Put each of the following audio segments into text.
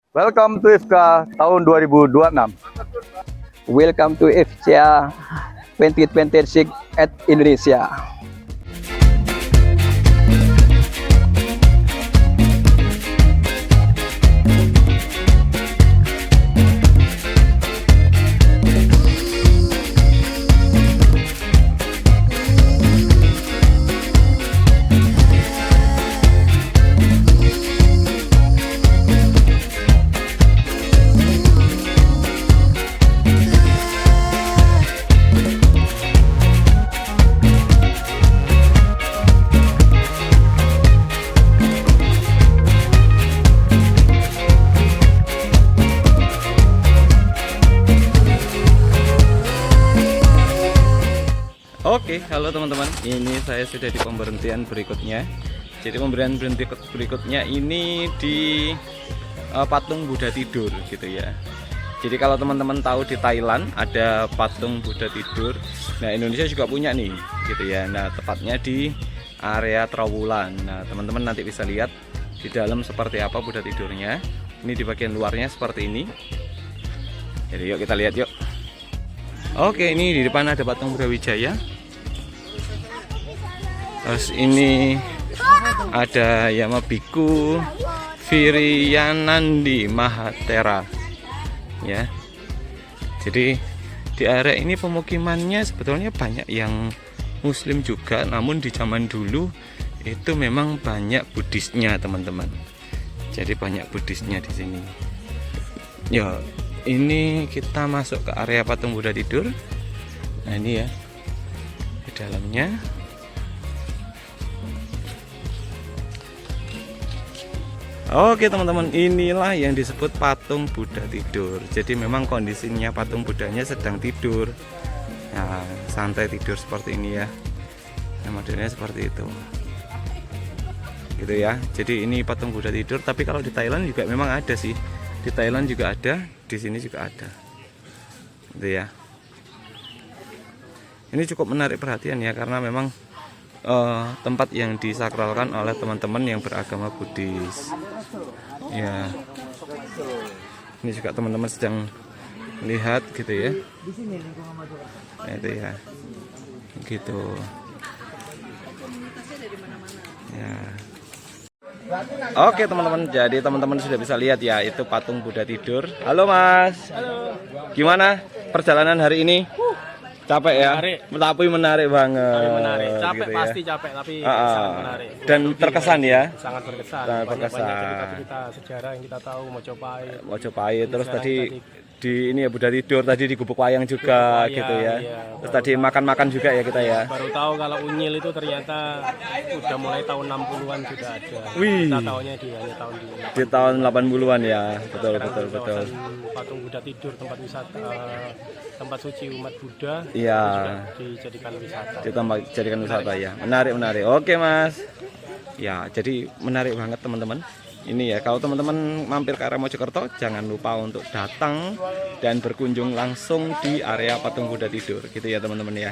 Welcome to IFCA tahun 2026. Welcome to IFCA 2026 at Indonesia. Oke, halo teman-teman. Ini saya sudah di pemberhentian berikutnya. Jadi pemberhentian berikutnya ini di patung Buddha tidur gitu ya. Jadi kalau teman-teman tahu di Thailand ada patung Buddha tidur. Nah, Indonesia juga punya nih gitu ya. Nah, tepatnya di area Trowulan. Nah, teman-teman nanti bisa lihat di dalam seperti apa Buddha tidurnya. Ini di bagian luarnya seperti ini. Jadi yuk kita lihat yuk. Oke, ini di depan ada patung Buddha Wijaya. Terus ini ada Yamabiku Viriyanandi Mahatera ya. Jadi di area ini pemukimannya sebetulnya banyak yang Muslim juga, namun di zaman dulu itu memang banyak Buddhisnya teman-teman. Jadi banyak Buddhisnya di sini. Ya, ini kita masuk ke area patung Buddha tidur. Nah ini ya di dalamnya. Oke teman-teman, inilah yang disebut patung Buddha tidur. Jadi memang kondisinya patung Buddhanya sedang tidur. Nah, santai tidur seperti ini ya. Nah, modelnya seperti itu. Gitu ya. Jadi ini patung Buddha tidur, tapi kalau di Thailand juga memang ada sih. Di Thailand juga ada, di sini juga ada. Gitu ya. Ini cukup menarik perhatian ya, karena memang tempat yang disakralkan oleh teman-teman yang beragama Buddhis. Ya, ini juga teman-teman sedang lihat gitu ya. Nah, itu ya, gitu. Ya. Oke teman-teman, jadi teman-teman sudah bisa lihat ya, itu patung Buddha tidur. Halo Mas. Halo. Gimana perjalanan hari ini? Capek ya? Tapi menarik banget. Menarik. Capek gitu pasti ya. capek, tapi sangat menarik. Dan terkesan ya? Sangat berkesan. Sangat Banyak berkesan. cerita-cerita sejarah yang kita tahu, Mojopahit. Mojopahit, terus Sejarah tadi tadi. di ini ya Buddha tidur, tadi di Gubuk Wayang juga Gubuk Wayang, gitu ya. iya. Terus tadi makan-makan juga ya kita ya. Baru tahu kalau Unyil itu ternyata udah mulai tahun 60-an sudah ada. Wih. Kita tahunya hanya tahun Di tahun 80-an ya. Betul Sekarang betul di betul. kawasan patung Buddha tidur, tempat wisata, tempat suci umat Buddha. Iya. Sudah dijadikan wisata. Ditambah jadikan wisata ya. Menarik menarik. Oke Mas. Ya, jadi menarik banget teman-teman. Ini ya, kalau teman-teman mampir ke area Mojokerto, jangan lupa untuk datang dan berkunjung langsung di area patung Buddha tidur, gitu ya teman-teman ya.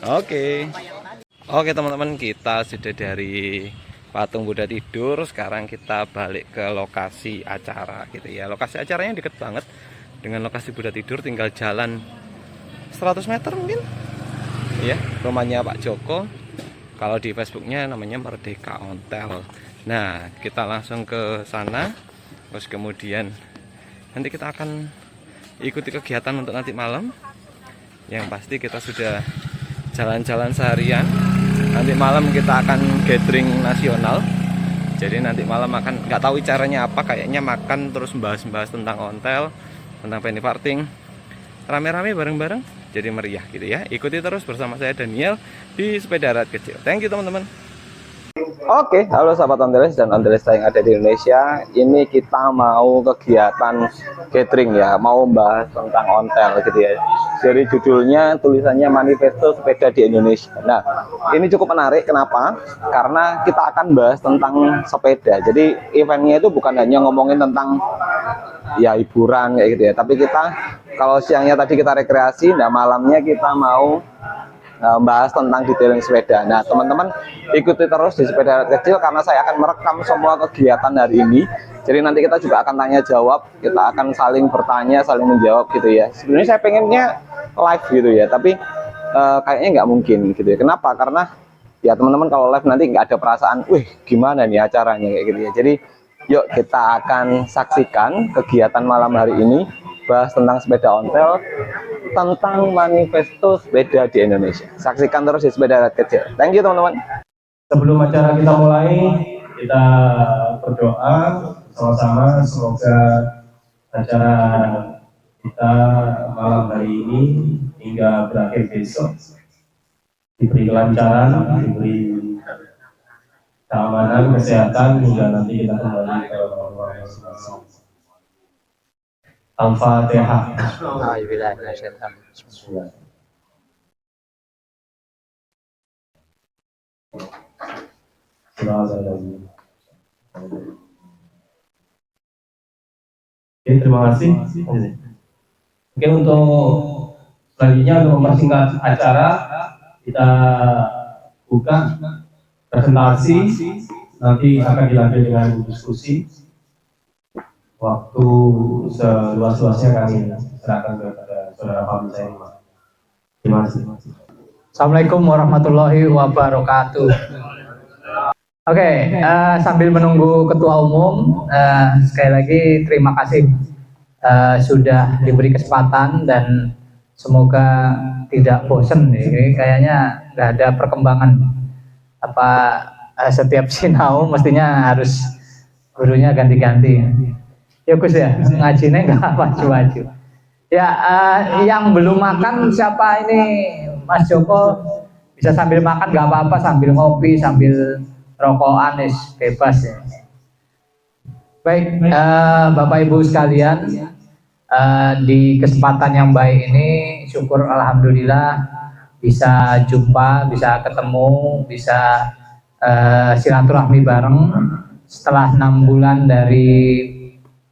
Oke teman-teman, kita sudah dari patung Buddha tidur. Sekarang kita balik ke lokasi acara, gitu ya. Lokasi acaranya deket banget dengan lokasi Buddha tidur, tinggal jalan 100 meter mungkin. Ya, rumahnya Pak Joko. Kalau di Facebooknya namanya Merdeka Ontel. Nah, kita langsung ke sana. Terus kemudian nanti kita akan ikuti kegiatan untuk nanti malam. Yang pasti kita sudah jalan-jalan seharian. Nanti malam kita akan gathering nasional. Jadi nanti malam akan, nggak tahu caranya apa, kayaknya makan terus membahas-bahas tentang ontel, tentang penny farthing, rame-rame bareng-bareng. Jadi meriah gitu ya. Ikuti terus bersama saya Daniel di Sepeda Rat Kecil. Thank you teman-teman. Oke, halo sahabat ontelis dan ontelista yang ada di Indonesia. Ini kita mau kegiatan gathering ya, mau bahas tentang ontel gitu ya. Dari judulnya tulisannya Manifesto Sepeda di Indonesia. Nah, ini cukup menarik. Kenapa? Karena kita akan bahas tentang sepeda. Jadi eventnya itu bukan hanya ngomongin tentang ya hiburan kayak gitu ya, tapi kita kalau siangnya tadi kita rekreasi, nah malamnya kita mau bahas tentang detailing sepeda. Nah, teman-teman ikuti terus di Sepeda Rakyat Kecil karena saya akan merekam semua kegiatan hari ini. Jadi nanti kita juga akan tanya jawab, kita akan saling bertanya, saling menjawab gitu ya. Sebenarnya saya pengennya live gitu ya, tapi kayaknya nggak mungkin gitu ya. Kenapa? Karena ya teman-teman kalau live nanti nggak ada perasaan, wih gimana nih acaranya kayak gitu ya. Jadi yuk kita akan saksikan kegiatan malam hari ini, bahas tentang sepeda ontel, tentang manifesto sepeda di Indonesia. Saksikan terus di Sepeda Rakyat Kecil. Thank you teman-teman. Sebelum acara kita mulai, kita berdoa sama-sama semoga acara kita malam hari ini hingga berakhir besok diberi kelancaran, diberi keamanan, kesehatan hingga nanti kita kembali ke rumah masing-masing. Al-Fatihah. Oke, terima kasih. Oke, untuk selanjutnya untuk mempersingkat acara, kita buka presentasi, nanti akan dilanjut dengan diskusi. Waktu seluas-luasnya kami serahkan kepada saudara Pak Bisa. Terima kasih. Assalamualaikum warahmatullahi wabarakatuh. Oke, sambil menunggu ketua umum, sekali lagi terima kasih sudah diberi kesempatan dan semoga tidak bosen nih. Kayaknya nggak ada perkembangan setiap sinau mestinya harus gurunya ganti-ganti. Ya Gus ya, ngajinya nggak maju-maju. Ya, yang belum makan siapa ini? Mas Joko bisa sambil makan nggak apa-apa, sambil ngopi, sambil rokokan, bebas ya. Baik, Bapak Ibu sekalian, di kesempatan yang baik ini, syukur alhamdulillah bisa jumpa, bisa ketemu, bisa silaturahmi bareng setelah 6 bulan dari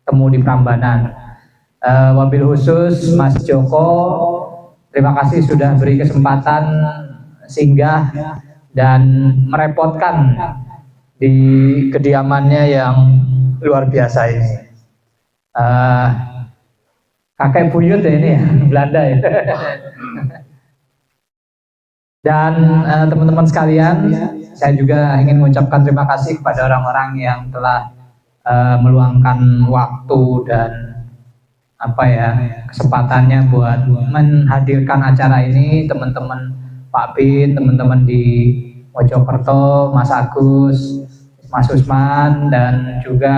temu di Prambanan. Wabil khusus Mas Joko, terima kasih sudah beri kesempatan singgah dan merepotkan di kediamannya yang luar biasa ini. Kakek buyut ya ini ya, Belanda ya. Dan teman-teman sekalian, saya juga ingin mengucapkan terima kasih kepada orang-orang yang telah meluangkan waktu dan kesempatannya buat menghadirkan acara ini. Teman-teman Pak Bin, teman-teman di Mojokerto, Mas Agus, Mas Usman, dan juga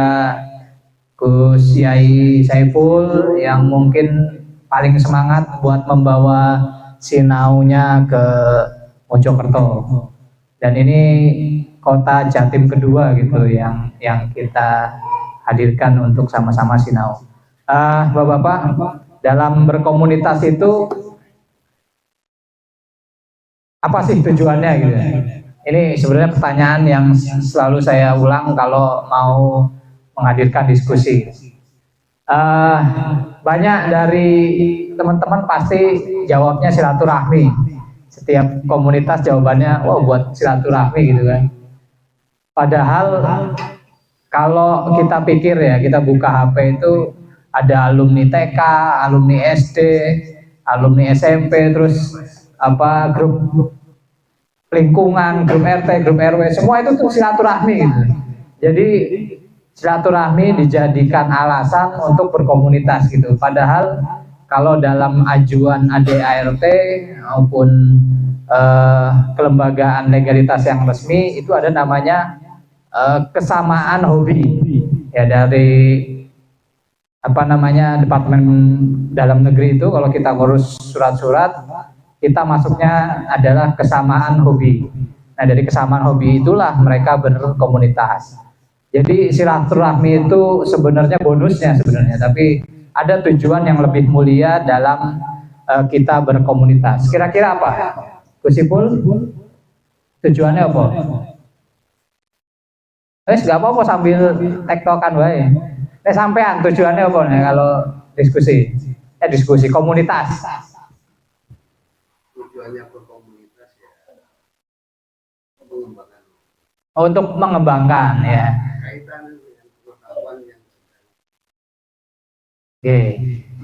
Gus Yai Saiful yang mungkin paling semangat buat membawa sinaunya ke Mojokerto. Dan ini kota Jatim kedua gitu yang kita hadirkan untuk sama-sama sinau. Bapak-bapak, dalam berkomunitas itu apa sih tujuannya gitu? Ini sebenarnya pertanyaan yang selalu saya ulang kalau mau menghadirkan diskusi. Banyak dari teman-teman pasti jawabnya silaturahmi. Setiap komunitas jawabannya, buat silaturahmi gitu kan. Padahal kalau kita pikir ya, kita buka HP itu ada alumni TK, alumni SD, alumni SMP, terus grup lingkungan, grup RT, grup RW, semua itu tuh silaturahmi gitu. Jadi silaturahmi dijadikan alasan untuk berkomunitas gitu. Padahal kalau dalam ajuan ADART maupun kelembagaan legalitas yang resmi itu ada namanya kesamaan hobi ya, dari Departemen Dalam Negeri itu. Kalau kita ngurus surat-surat, kita masuknya adalah kesamaan hobi. Nah, dari kesamaan hobi itulah mereka berkomunitas. Jadi silaturahmi itu sebenarnya bonusnya sebenarnya, tapi ada tujuan yang lebih mulia dalam kita berkomunitas. Kira-kira apa? Gus Ipul, tujuannya apa? Nggak apa-apa sambil tektokan wae. Sampean tujuannya apa nih kalau diskusi? Diskusi komunitas. Tujuannya berkomunitas untuk mengembangkan ya. Oke,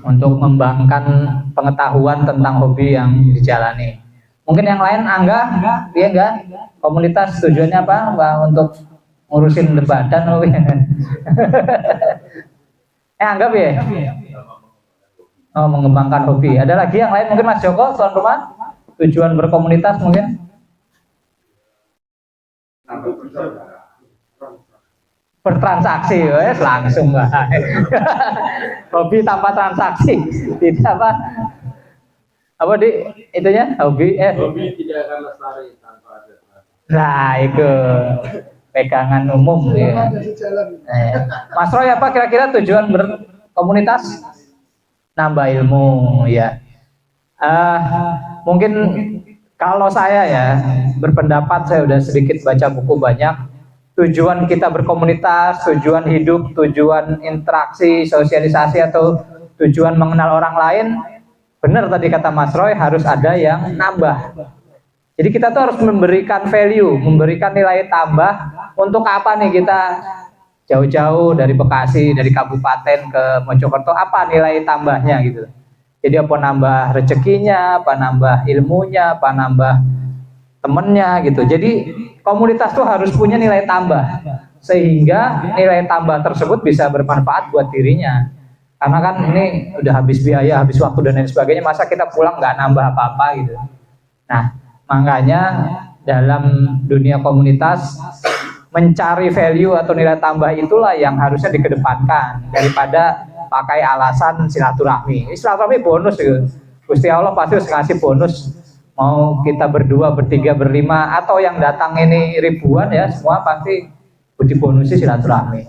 untuk mengembangkan pengetahuan tentang hobi yang dijalani. Mungkin yang lain, Angga, dia enggak? Komunitas tujuannya apa? Untuk ngurusin badan, anggap ya? Oh, mengembangkan hobi. Ada lagi yang lain mungkin Mas Joko, tuan rumah? Tujuan berkomunitas mungkin? Bertransaksi, wes langsung lah. Hobi tanpa transaksi, tidak apa di itunya hobi tidak akan lestari tanpa ada. Nah itu pegangan umum ya. Mas Roy, apa kira-kira tujuan berkomunitas? Nambah ilmu ya. Mungkin kalau saya ya berpendapat, saya udah sedikit baca buku banyak. Tujuan kita berkomunitas, tujuan hidup, tujuan interaksi, sosialisasi, atau tujuan mengenal orang lain, benar tadi kata Mas Roy, harus ada yang nambah. Jadi kita tuh harus memberikan value, memberikan nilai tambah. Untuk apa nih kita jauh-jauh dari Bekasi, dari kabupaten ke Mojokerto, apa nilai tambahnya gitu. Jadi apa nambah rezekinya, apa nambah ilmunya, apa nambah temennya gitu. Jadi komunitas tuh harus punya nilai tambah, sehingga nilai tambah tersebut bisa bermanfaat buat dirinya. Karena kan ini udah habis biaya, habis waktu dan lain sebagainya, masa kita pulang nggak nambah apa-apa gitu. Nah, makanya dalam dunia komunitas mencari value atau nilai tambah itulah yang harusnya dikedepankan daripada pakai alasan silaturahmi. Silaturahmi bonus gitu. Gusti Allah pasti harus ngasih bonus. Mau kita berdua, bertiga, berlima, atau yang datang ini ribuan ya, semua pasti butuh bonusnya silaturahmi.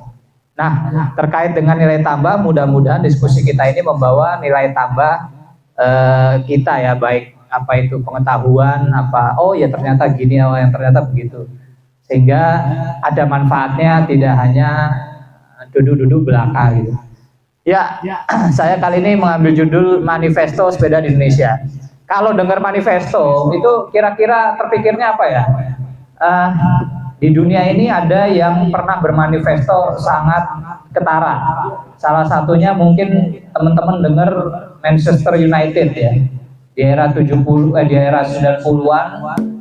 Nah, terkait dengan nilai tambah, mudah-mudahan diskusi kita ini membawa nilai tambah kita ya, baik apa itu pengetahuan, apa oh ya ternyata gini, oh yang ternyata begitu, sehingga ada manfaatnya, tidak hanya duduk-duduk belaka gitu. Ya, saya kali ini mengambil judul Manifesto Sepeda di Indonesia. Kalau dengar manifesto itu kira-kira terpikirnya apa ya? Di dunia ini ada yang pernah bermanifesto sangat ketara. Salah satunya mungkin teman-teman dengar Manchester United ya. Di era 90 di era 90-an